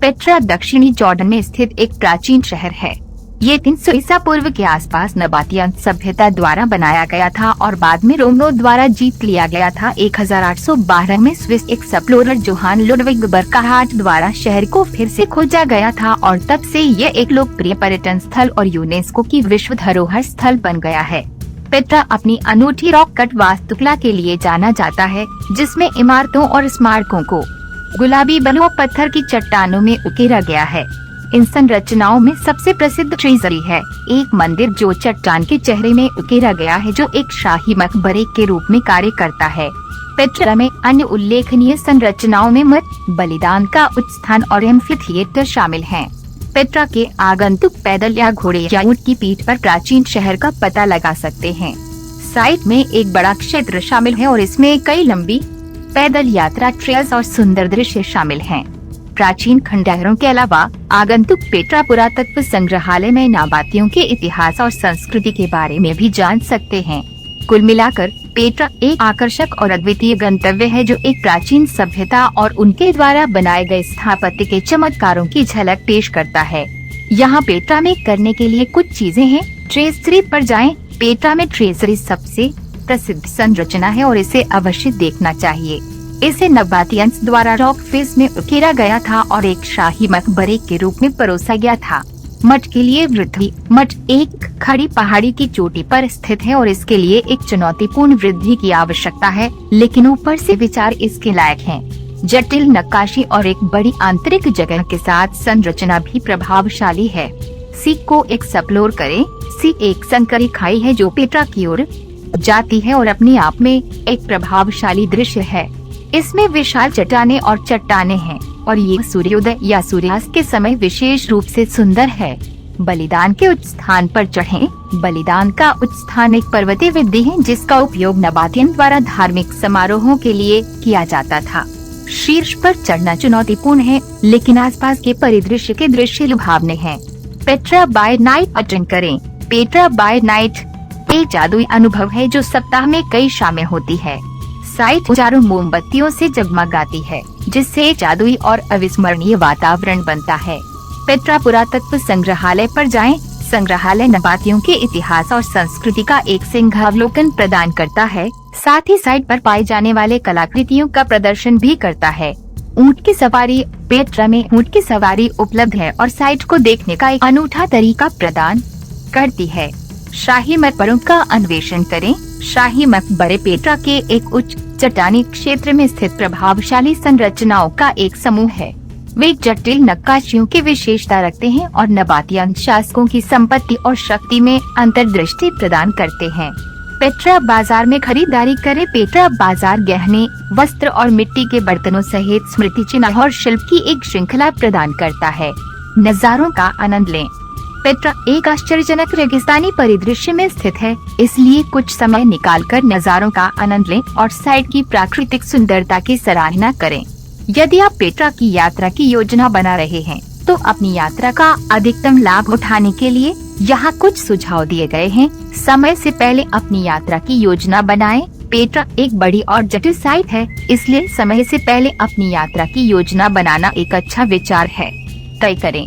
Petra दक्षिणी Jordan में स्थित एक प्राचीन शहर है। ये 300 ईसा पूर्व के आसपास नबातियन सभ्यता द्वारा बनाया गया था और बाद में रोमनों द्वारा जीत लिया गया था। 1812 में Swiss explorer Johann Ludwig Burckhardt द्वारा शहर को फिर से खोजा गया था और तब से ये एक लोकप्रिय पर्यटन स्थल और यूनेस्को की विश्व धरोहर स्थल बन गया है। पेट्रा अपनी अनूठी रॉक कट वास्तुकला के लिए जाना जाता है, जिसमें इमारतों और स्मारकों को गुलाबी बलुआ पत्थर की चट्टानों में उकेरा गया है। इन संरचनाओं में सबसे प्रसिद्ध ट्रेजरी है, एक मंदिर जो चट्टान के चेहरे में उकेरा गया है, जो एक शाही मकबरे के रूप में कार्य करता है। पेट्रा में अन्य उल्लेखनीय संरचनाओं में मठ, बलिदान का उच्च स्थान और एम्फीथिएटर शामिल हैं। पेट्रा के आगंतुक पैदल या घोड़े या ऊंट की पीठ पर प्राचीन शहर का पता लगा सकते हैं। साइट में एक बड़ा क्षेत्र शामिल है और इसमें कई लंबी पैदल यात्रा ट्रेल्स और सुंदर दृश्य शामिल हैं। प्राचीन खंडहरों के अलावा आगंतुक पेट्रा पुरातत्व संग्रहालय में नाबातियों के इतिहास और संस्कृति के बारे में भी जान सकते हैं। कुल मिलाकर पेट्रा एक आकर्षक और अद्वितीय गंतव्य है, जो एक प्राचीन सभ्यता और उनके द्वारा बनाए गए स्थापत्य के चमत्कारों की झलक पेश करता है। यहाँ पेट्रा में करने के लिए कुछ चीजें हैं। ट्रेजरी पर जाएं। पेट्रा में ट्रेजरी सबसे प्रसिद्ध संरचना है और इसे अवश्य देखना चाहिए। इसे नबातियंस द्वारा रॉक फेस में उकेरा गया था और एक शाही मकबरे के रूप में परोसा गया था। मठ के लिए वृद्धि। मठ एक खड़ी पहाड़ी की चोटी पर स्थित है और इसके लिए एक चुनौतीपूर्ण वृद्धि की आवश्यकता है, लेकिन ऊपर से विचार इसके लायक है। जटिल नक्काशी और एक बड़ी आंतरिक जगह के साथ संरचना भी प्रभावशाली है। सी को एक्सप्लोर करें। सी एक संकरी खाई है जो पेट्रा की ओर जाती है और अपने आप में एक प्रभावशाली दृश्य है। इसमें विशाल चट्टानें और चट्टानें हैं और ये सूर्योदय या सूर्यास्त के समय विशेष रूप से सुंदर है। बलिदान के उच्च स्थान पर चढ़ें। बलिदान का उच्च स्थान एक पर्वतीय वेदी है जिसका उपयोग नबातियन द्वारा धार्मिक समारोहों के लिए किया जाता था। शीर्ष पर चढ़ना चुनौतीपूर्ण है, लेकिन आसपास के परिदृश्य के दृश्य लुभावने हैं। पेट्रा बाय नाइट अटेंड करें। पेट्रा बाय नाइट एक जादुई अनुभव है जो सप्ताह में कई शामें होती है। साइट चारों मोमबत्तियों से जगमगाती है, जिससे एक जादुई और अविस्मरणीय वातावरण बनता है। पेट्रा पुरातत्व संग्रहालय पर जाएं। संग्रहालय नबातियों के इतिहास और संस्कृति का एक सिंहावलोकन प्रदान करता है, साथ ही साइट पर पाए जाने वाले कलाकृतियों का प्रदर्शन भी करता है। ऊंट की सवारी। पेट्रा में ऊंट की सवारी उपलब्ध है और साइट को देखने का एक अनूठा तरीका प्रदान करती है। शाही मकबरों का अन्वेषण करें। शाही मकबरे पेट्रा के एक उच्च चट्टानी क्षेत्र में स्थित प्रभावशाली संरचनाओं का एक समूह है। वे जटिल नक्काशियों की विशेषता रखते हैं और नबातियन शासकों की संपत्ति और शक्ति में अंतर्दृष्टि प्रदान करते हैं। पेट्रा बाजार में खरीदारी करें। पेट्रा बाजार गहने, वस्त्र और मिट्टी के बर्तनों सहित स्मृति चिन्ह और शिल्प की एक श्रृंखला प्रदान करता है। नजारों का आनंद लें। पेट्रा एक आश्चर्यजनक रेगिस्तानी परिदृश्य में स्थित है, इसलिए कुछ समय निकालकर नजारों का आनंद लें और साइट की प्राकृतिक सुंदरता की सराहना करें। यदि आप पेट्रा की यात्रा की योजना बना रहे हैं, तो अपनी यात्रा का अधिकतम लाभ उठाने के लिए यहाँ कुछ सुझाव दिए गए हैं। समय से पहले अपनी यात्रा की योजना बनाएं। पेट्रा एक बड़ी और जटिल साइट है, इसलिए समय से पहले अपनी यात्रा की योजना बनाना एक अच्छा विचार है। तय करें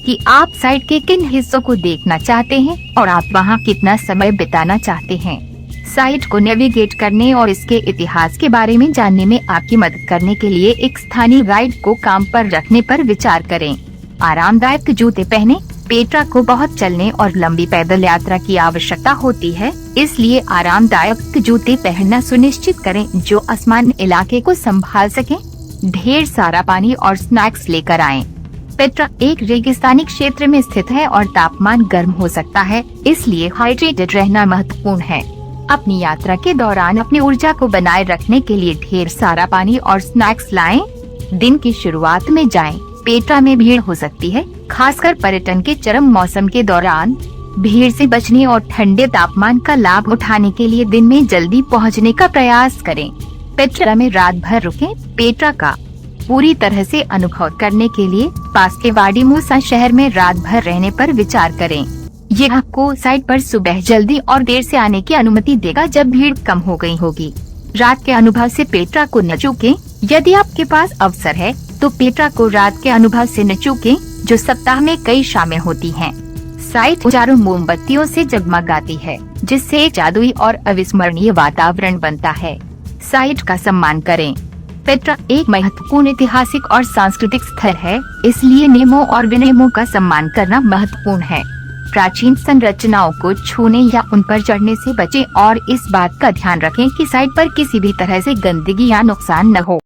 कि आप साइट के किन हिस्सों को देखना चाहते हैं और आप वहां कितना समय बिताना चाहते हैं। साइट को नेविगेट करने और इसके इतिहास के बारे में जानने में आपकी मदद करने के लिए एक स्थानीय गाइड को काम पर रखने पर विचार करें। आरामदायक जूते पहने। पेट्रा को बहुत चलने और लंबी पैदल यात्रा की आवश्यकता होती है, इसलिए आरामदायक जूते पहनना सुनिश्चित करें जो आसमान इलाके को संभाल सकें। ढेर सारा पानी और स्नैक्स लेकर आएं। पेट्रा एक रेगिस्तानी क्षेत्र में स्थित है और तापमान गर्म हो सकता है, इसलिए हाइड्रेटेड रहना महत्वपूर्ण है। अपनी यात्रा के दौरान अपनी ऊर्जा को बनाए रखने के लिए ढेर सारा पानी और स्नैक्स लाएं। दिन की शुरुआत में जाएं। पेट्रा में भीड़ हो सकती है, खासकर पर्यटन के चरम मौसम के दौरान। भीड़ से बचने और ठंडे तापमान का लाभ उठाने के लिए दिन में जल्दी पहुंचने का प्रयास करें। पेट्रा में रात भर रुकें। पेट्रा का पूरी तरह से अनुभव करने के लिए पास के वाडी मूसा शहर में रात भर रहने पर विचार करें। ये आपको साइट पर सुबह जल्दी और देर से आने की अनुमति देगा जब भीड़ कम हो गई होगी। रात के अनुभव से पेट्रा को न चूकें। यदि आपके पास अवसर है तो पेट्रा को रात के अनुभव से न चूकें, जो सप्ताह में कई शामें होती हैं। साइट चारों मोमबत्तियों से जगमगाती है, जिससे एक जादुई और अविस्मरणीय वातावरण बनता है। साइट का सम्मान करें। पेट्रा एक महत्वपूर्ण ऐतिहासिक और सांस्कृतिक स्थल है, इसलिए नियमों और विनियमों का सम्मान करना महत्वपूर्ण है। प्राचीन संरचनाओं को छूने या उन पर चढ़ने से बचें और इस बात का ध्यान रखें कि साइट पर किसी भी तरह से गंदगी या नुकसान न हो।